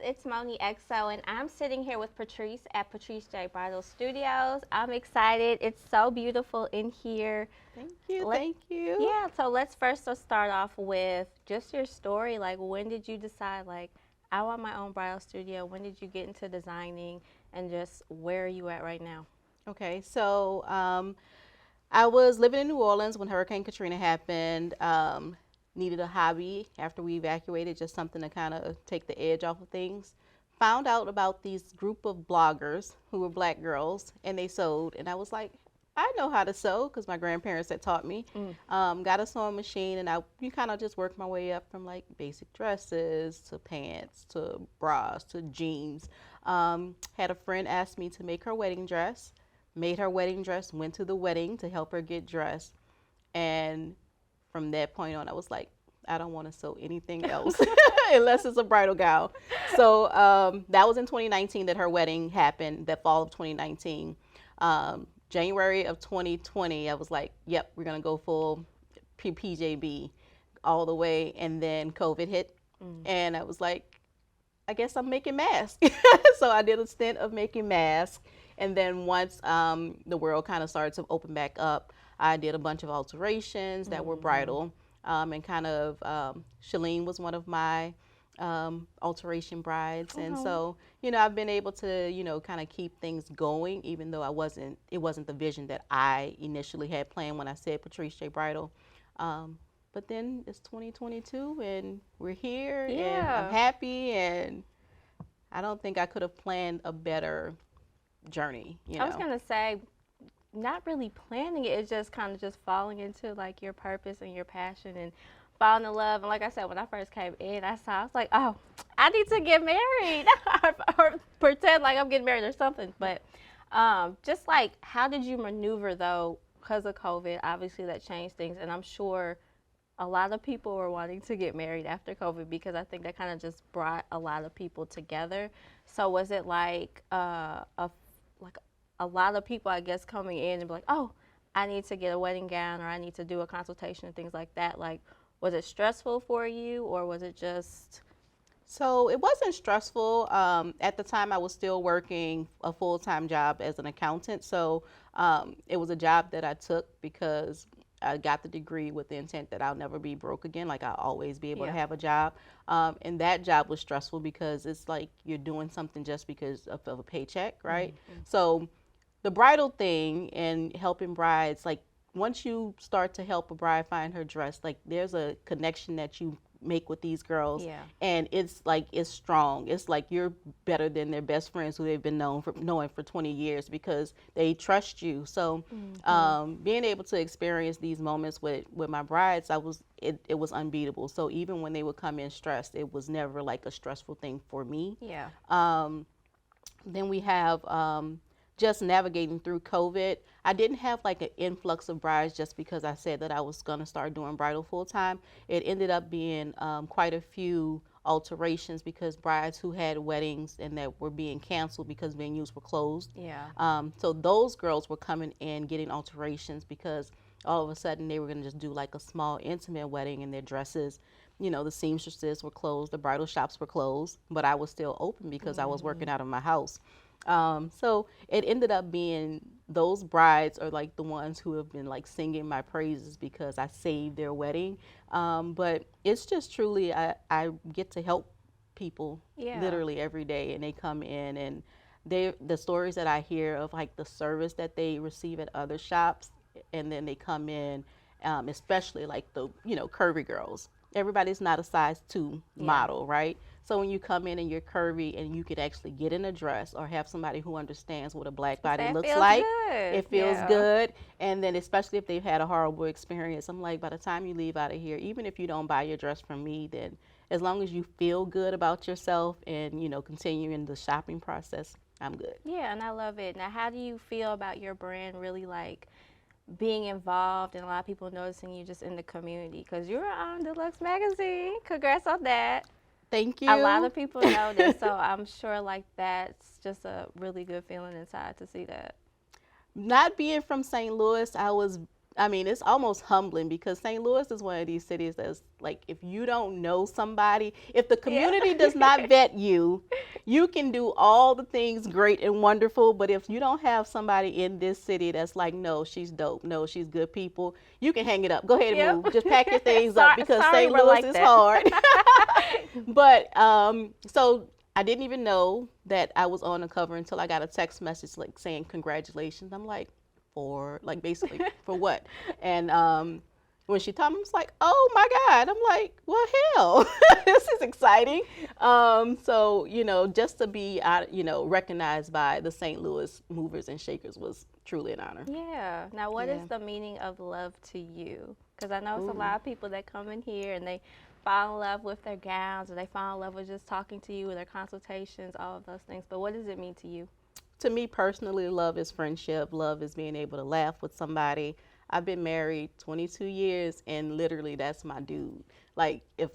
It's MonneXo, and I'm sitting here with Patrice at Patrice J Bridal Studios. I'm excited. It's so beautiful in here. Thank you, Let, thank you. yeah, so let's first start off with just your story. Like, when did you decide, like, I want my own bridal studio? When did you get into designing, and just where are you at right now? Okay, so I was living in New Orleans when Hurricane Katrina happened. Needed a hobby after we evacuated, just something to kind of take the edge off of things. Found out about these group of bloggers who were black girls, and they sewed, and I was like, I know how to sew because my grandparents had taught me. Got a sewing machine, and you kind of just worked my way up from like basic dresses to pants to bras to jeans. Had a friend ask me to make her wedding dress, made her wedding dress, went to the wedding to help her get dressed, and from that point on, I was like, I don't want to sew anything else unless it's a bridal gown. So that was in 2019 that her wedding happened, that fall of 2019. January of 2020, I was like, yep, we're going to go full PJB all the way. And then COVID hit. And I was like, I guess I'm making masks. So I did a stint of making masks. And then once the world kind of started to open back up, I did a bunch of alterations that were bridal. And kind of, Shalene was one of my alteration brides. And so, I've been able to, kind of keep things going, even though it wasn't the vision that I initially had planned when I said Patrice J Bridal. But then it's 2022 and we're here and I'm happy, and I don't think I could have planned a better journey. I was going to say, not really planning it, it's just kind of just falling into like your purpose and your passion and falling in love. And like I said, when I first came in, I was like, oh, I need to get married or pretend like I'm getting married or something. But just like, how did you maneuver though, because of COVID? Obviously that changed things, and I'm sure a lot of people were wanting to get married after COVID, because I think that kind of just brought a lot of people together. So was it like a lot of people, I guess, coming in and be like, oh, I need to get a wedding gown, or I need to do a consultation and things like that? Like, was it stressful for you, or was it just? So it wasn't stressful. At the time, I was still working a full-time job as an accountant. So it was a job that I took because I got the degree with the intent that I'll never be broke again. Like, I'll always be able to have a job. And that job was stressful because it's like you're doing something just because of a paycheck, right? So the bridal thing and helping brides, like, once you start to help a bride find her dress, like, there's a connection that you make with these girls, and it's like, it's strong. It's like you're better than their best friends who they've been knowing for 20 years because they trust you. So being able to experience these moments with my brides, it was unbeatable. So even when they would come in stressed, it was never like a stressful thing for me. Then we have just navigating through COVID. I didn't have like an influx of brides just because I said that I was going to start doing bridal full time. It ended up being quite a few alterations because brides who had weddings and that were being canceled because venues were closed. So those girls were coming in getting alterations because all of a sudden they were going to just do like a small intimate wedding, and their dresses, the seamstresses were closed, the bridal shops were closed, but I was still open because I was working out of my house. So it ended up being those brides are like the ones who have been like singing my praises because I saved their wedding. But it's just truly, I get to help people literally every day, and they come in and the stories that I hear of like the service that they receive at other shops, and then they come in, especially like the, curvy girls. Everybody's not a size 2 model, right? So when you come in and you're curvy and you could actually get in a dress or have somebody who understands what a black body looks like, it feels good. And then especially if they've had a horrible experience, I'm like, by the time you leave out of here, even if you don't buy your dress from me, then as long as you feel good about yourself and, continuing the shopping process, I'm good. Yeah, and I love it. Now, how do you feel about your brand really like being involved and a lot of people noticing you just in the community? Because you're on Deluxe Magazine. Congrats on that. Thank you. A lot of people notice, so I'm sure like that's just a really good feeling inside to see that. Not being from St. Louis, I mean, it's almost humbling because St. Louis is one of these cities that's like, if you don't know somebody, if the community does not vet you, you can do all the things great and wonderful. But if you don't have somebody in this city that's like, no, she's dope, no, she's good people, you can hang it up. Go ahead and move. Just pack your things up because St. Louis like is that. hard. But so I didn't even know that I was on the cover until I got a text message like saying congratulations. I'm like, for like basically for what? And when she told me, I was like, oh my God. I'm like, well, hell, this is exciting. So, you know, just to be, you know, recognized by the St. Louis movers and shakers was truly an honor. Yeah. Now, what is the meaning of love to you? Because I know it's a lot of people that come in here and they fall in love with their gowns, or they fall in love with just talking to you, or their consultations, all of those things. But what does it mean to you? To me personally, love is friendship. Love is being able to laugh with somebody. I've been married 22 years, and literally that's my dude. Like, if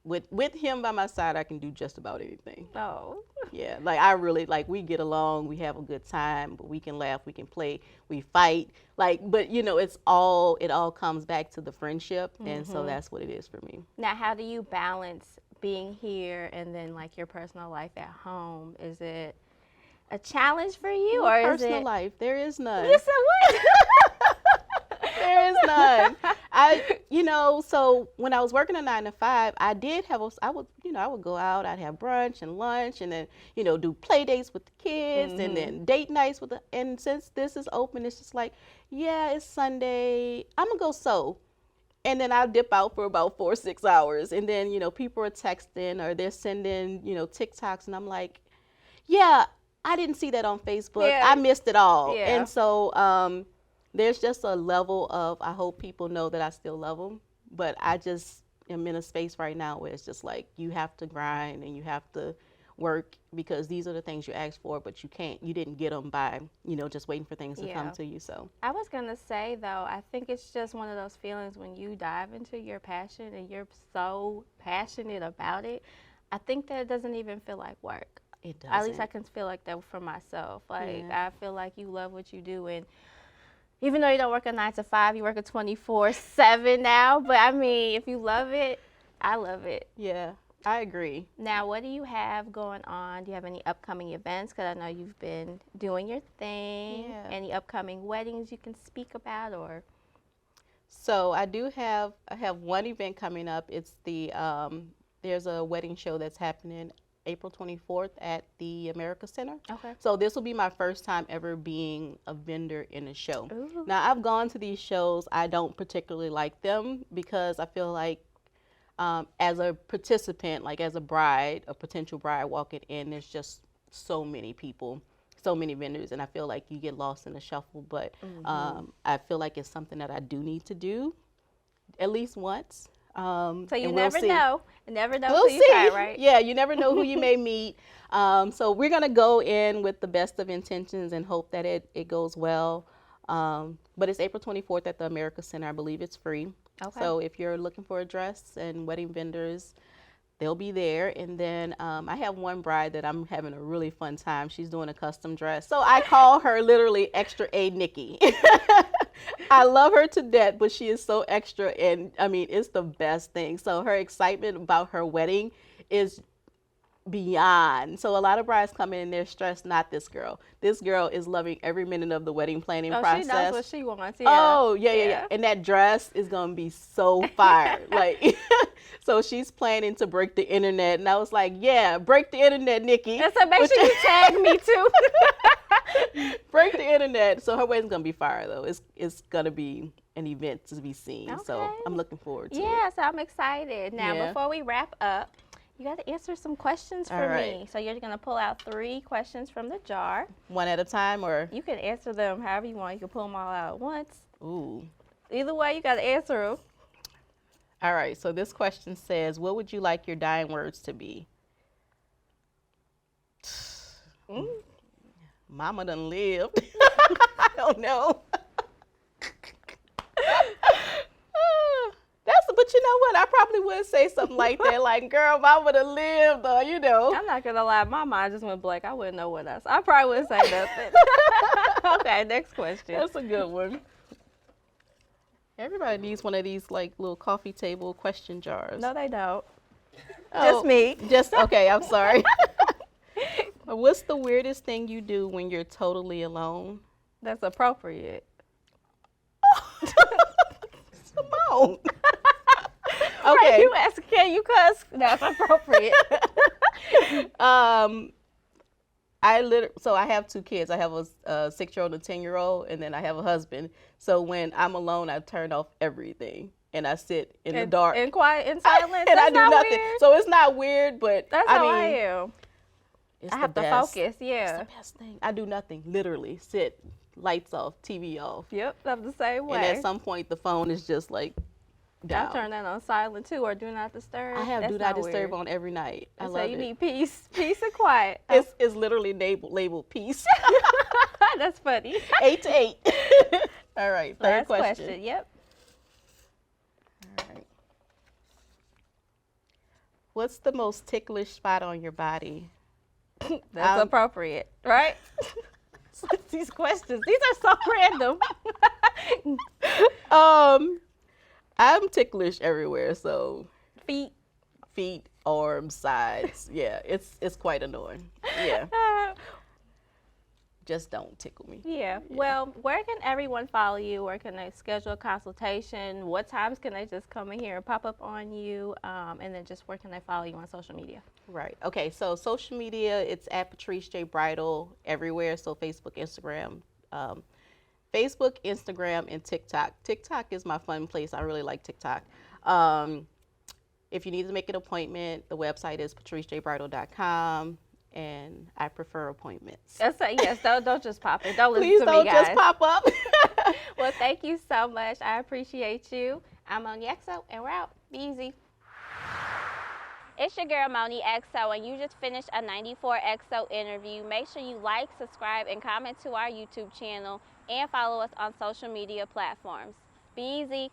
with him by my side, I can do just about anything. Oh. Yeah, like I really, like, we get along, we have a good time, but we can laugh, we can play, we fight. Like, but you know, it all comes back to the friendship, and so that's what it is for me. Now, how do you balance being here and then like your personal life at home? Is it a challenge for you, or is Personal it life, there is none. You said what? There is none. You know, so when I was working a 9 to 5, I would go out, I'd have brunch and lunch, and then, you know, do play dates with the kids, and then date nights and since this is open, it's just like, yeah, it's Sunday, I'm gonna go sew. And then I'll dip out for about 4 or 6 hours. And then, you know, people are texting or they're sending, you know, TikToks, and I'm like, yeah, I didn't see that on Facebook. Yeah. I missed it all. Yeah. And so there's just a level of, I hope people know that I still love them. But I just am in a space right now where it's just like, you have to grind and you have to work, because these are the things you asked for, but you didn't get them by, you know, just waiting for things to come to you. So I was going to say, though, I think it's just one of those feelings when you dive into your passion and you're so passionate about it, I think that it doesn't even feel like work. it doesn't. At least I can feel like that for myself. Like, I feel like you love what you do, and even though you don't work a 9 to 5, you work a 24/7 now. But I mean, if you love it, I love it. Yeah, I agree. Now, what do you have going on? Do you have any upcoming events? Because I know you've been doing your thing. Yeah. Any upcoming weddings you can speak about, or? So I have one event coming up. It's there's a wedding show that's happening April 24th at the America Center. Okay. So this will be my first time ever being a vendor in a show. Ooh. Now, I've gone to these shows. I don't particularly like them because I feel like as a participant, like as a bride, a potential bride walking in, there's just so many people, so many vendors, and I feel like you get lost in the shuffle. But I feel like it's something that I do need to do at least once. So you and never we'll see. know. You never know We'll who you see. try, right? Yeah, you never know who you may meet. So we're going to go in with the best of intentions and hope that it goes well. But it's April 24th at the America Center. I believe it's free. Okay. So if you're looking for a dress and wedding vendors, they'll be there. And then I have one bride that I'm having a really fun time. She's doing a custom dress. So I call her literally Extra A Nikki. I love her to death, but she is so extra, and I mean, it's the best thing. So her excitement about her wedding is beyond. So a lot of brides come in and they're stressed. Not this girl. This girl is loving every minute of the wedding planning process. She knows what she wants. Yeah. Oh, yeah. And that dress is going to be so fire. Like, so she's planning to break the internet. And I was like, yeah, break the internet, Nikki. And so make sure you tag me too. Break the internet. So her wedding's going to be fire, though. It's going to be an event to be seen. Okay. So I'm looking forward to it. Yeah, so I'm excited. Now, Yeah. before we wrap up, you got to answer some questions for All right. me. So you're going to pull out 3 questions from the jar. One at a time, or? You can answer them however you want. You can pull them all out at once. Ooh. Either way, you got to answer them. All right. So this question says, what would you like your dying words to be? Mama done lived. I don't know. But you know what? I probably would say something like that, like, girl, if I would have lived, or, you know. I'm not going to lie. My mind just went blank. I wouldn't know what else. I probably wouldn't say nothing. Okay, next question. That's a good one. Everybody needs one of these like little coffee table question jars. No, they don't. Oh, Just me. Just okay. I'm sorry. What's the weirdest thing you do when you're totally alone? That's appropriate. Simone. Right, Okay. you ask, can you cuss? That's appropriate. So I have two kids. I have a 6-year-old and a 10-year-old, and then I have a husband. So when I'm alone, I turn off everything and I sit in the dark in quiet, in silence. and That's I do not nothing. weird. So it's not weird, but That's I how mean, I am. it's I the have to best. focus. Yeah. It's the best thing. I do nothing. Literally sit, lights off, TV off, Yep. I'm the same way. and at some point the phone is just like down. I turn that on silent too, or do not disturb. I have That's do not disturb weird. on every night. I So love you it. need peace and quiet. It's literally labeled peace. That's funny. 8 to 8. All right, third Last question. Yep. All right. What's the most ticklish spot on your body? That's appropriate, right? These questions, these are so random. I'm ticklish everywhere, so Feet. arms, sides. Yeah, it's quite annoying. Yeah, just don't tickle me. Yeah. Well, where can everyone follow you? Where can they schedule a consultation? What times can they just come in here and pop up on you? And then just where can they follow you on social media? Right. Okay. So social media, it's at Patrice J Bridal everywhere. So Facebook, Instagram, and TikTok. TikTok is my fun place. I really like TikTok. If you need to make an appointment, the website is patricejbridal.com. And I prefer appointments. Yes, don't just pop it. Don't listen Please to don't me, guys. just pop up. Well, thank you so much. I appreciate you. I'm MonneXo, and we're out. Be easy. It's your girl, MonneXo, and you just finished a 94XO interview. Make sure you like, subscribe, and comment to our YouTube channel, and follow us on social media platforms. Be easy.